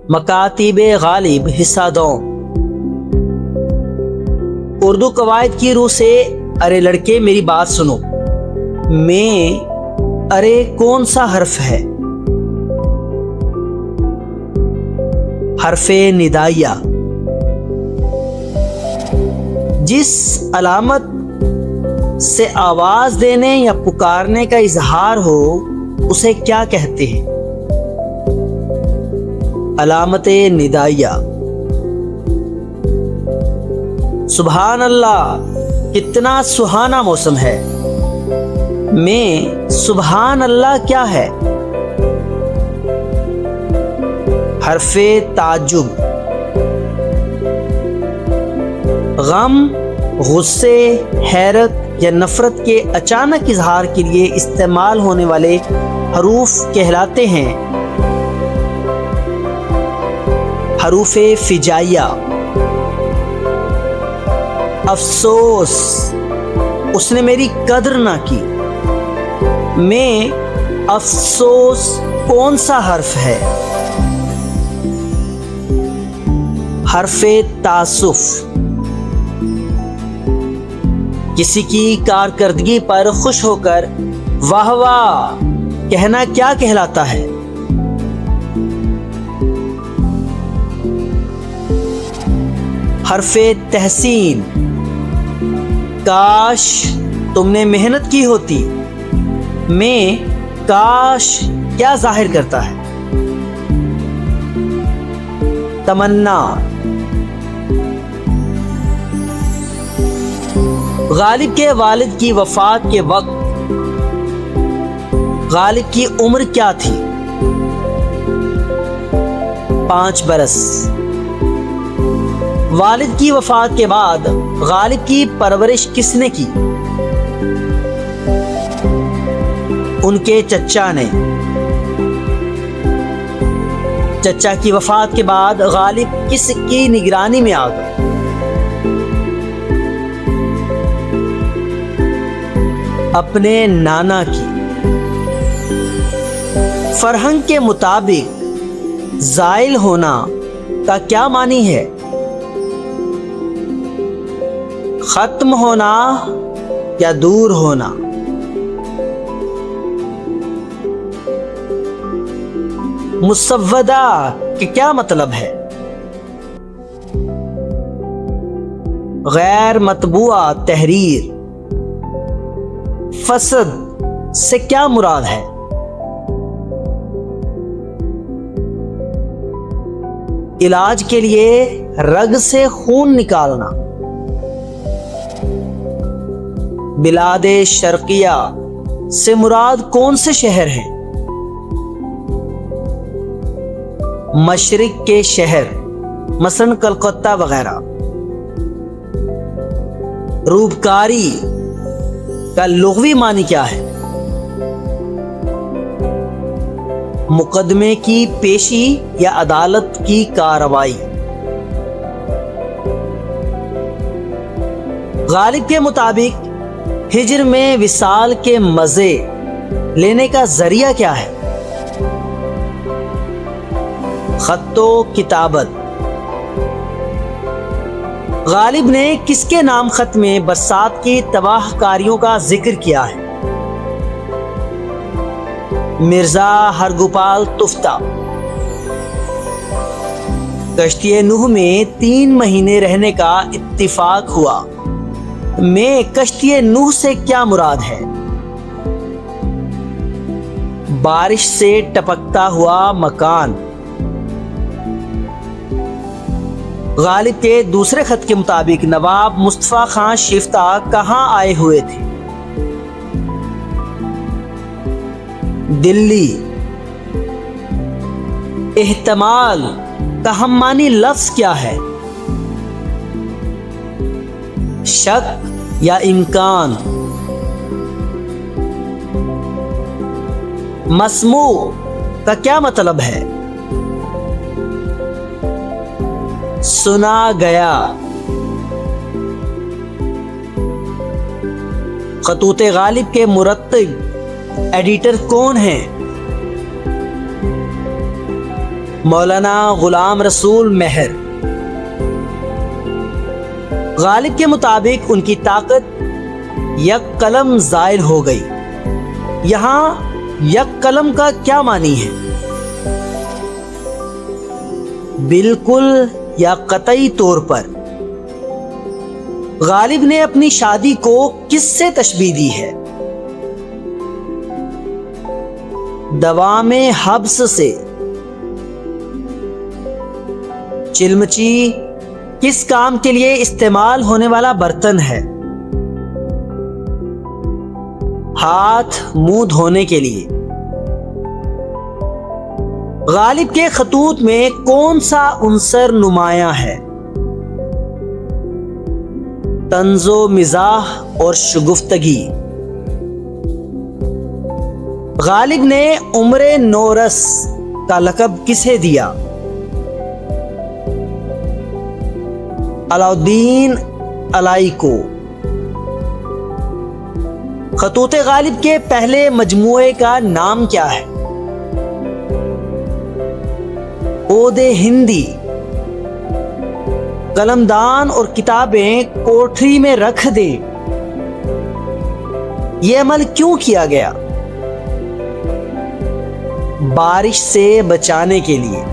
مکاتب غالب حصہ دو۔ اردو قواعد کی روح سے ارے لڑکے میری بات سنو۔ میں ارے کون سا حرف ہے؟ حرف ندائیہ۔ جس علامت سے آواز دینے یا پکارنے کا اظہار ہو اسے کیا کہتے ہیں؟ علامت ندائیہ۔ سبحان اللہ، کتنا سہانا موسم ہے۔ میں سبحان اللہ کیا ہے؟ حرف تعجب۔ غم، غصے، حیرت یا نفرت کے اچانک اظہار کے لیے استعمال ہونے والے حروف کہلاتے ہیں حروف فجائیہ۔ افسوس، اس نے میری قدر نہ کی۔ میں افسوس کون سا حرف ہے؟ حرف تاسف۔ کسی کی کارکردگی پر خوش ہو کر واہ واہ کہنا کیا کہلاتا ہے؟ حرف تحسین۔ کاش تم نے محنت کی ہوتی۔ میں کاش کیا ظاہر کرتا ہے؟ تمنا۔ غالب کے والد کی وفات کے وقت غالب کی عمر کیا تھی؟ 5 برس۔ والد کی وفات کے بعد غالب کی پرورش کس نے کی؟ ان کے چچا نے۔ چچا کی وفات کے بعد غالب کس کی نگرانی میں آ گئے؟ اپنے نانا کی۔ فرہنگ کے مطابق زائل ہونا کا کیا معنی ہے؟ ختم ہونا یا دور ہونا؟ مسودہ کہ کیا مطلب ہے؟ غیر مطبوعہ تحریر۔ فسد سے کیا مراد ہے؟ علاج کے لیے رگ سے خون نکالنا۔ بلاد شرقیہ سے مراد کون سے شہر ہیں؟ مشرق کے شہر مثلا کلکتہ وغیرہ۔ روپکاری کا لغوی معنی کیا ہے؟ مقدمے کی پیشی یا عدالت کی کارروائی۔ غالب کے مطابق ہجر میں وصال کے مزے لینے کا ذریعہ کیا ہے؟ خط و کتابت۔ غالب نے کس کے نام خط میں برسات کی تباہ کاریوں کا ذکر کیا ہے؟ مرزا ہرگوپال تفتہ۔ کشتی نوح میں 3 مہینے رہنے کا اتفاق ہوا۔ میں کشتی نوح سے کیا مراد ہے؟ بارش سے ٹپکتا ہوا مکان۔ غالب کے دوسرے خط کے مطابق نواب مصطفیٰ خان شیفتہ کہاں آئے ہوئے تھے؟ دلی۔ احتمال کا ہم معنی لفظ کیا ہے؟ شک یا امکان۔ مسموع کا کیا مطلب ہے؟ سنا گیا۔ خطوط غالب کے مرتب ایڈیٹر کون ہیں؟ مولانا غلام رسول مہر۔ غالب کے مطابق ان کی طاقت یک قلم زائل ہو گئی۔ یہاں یک قلم کا کیا معنی ہے؟ بالکل یا قطعی طور پر غالب نے اپنی شادی کو کس سے تشبیہ دی ہے؟ دوام حبس سے۔ چلمچی کس کام کے لیے استعمال ہونے والا برتن ہے؟ ہاتھ منہ دھونے کے لیے۔ غالب کے خطوط میں کون سا عنصر نمایاں ہے؟ طنز و مزاح اور شگفتگی۔ غالب نے عمر نورس کا لقب کسے دیا؟ علاؤالدین علائی کو۔ خطوط غالب کے پہلے مجموعے کا نام کیا ہے؟ عود ہندی۔ قلمدان اور کتابیں کوٹری میں رکھ دیں، یہ عمل کیوں کیا گیا؟ بارش سے بچانے کے لیے۔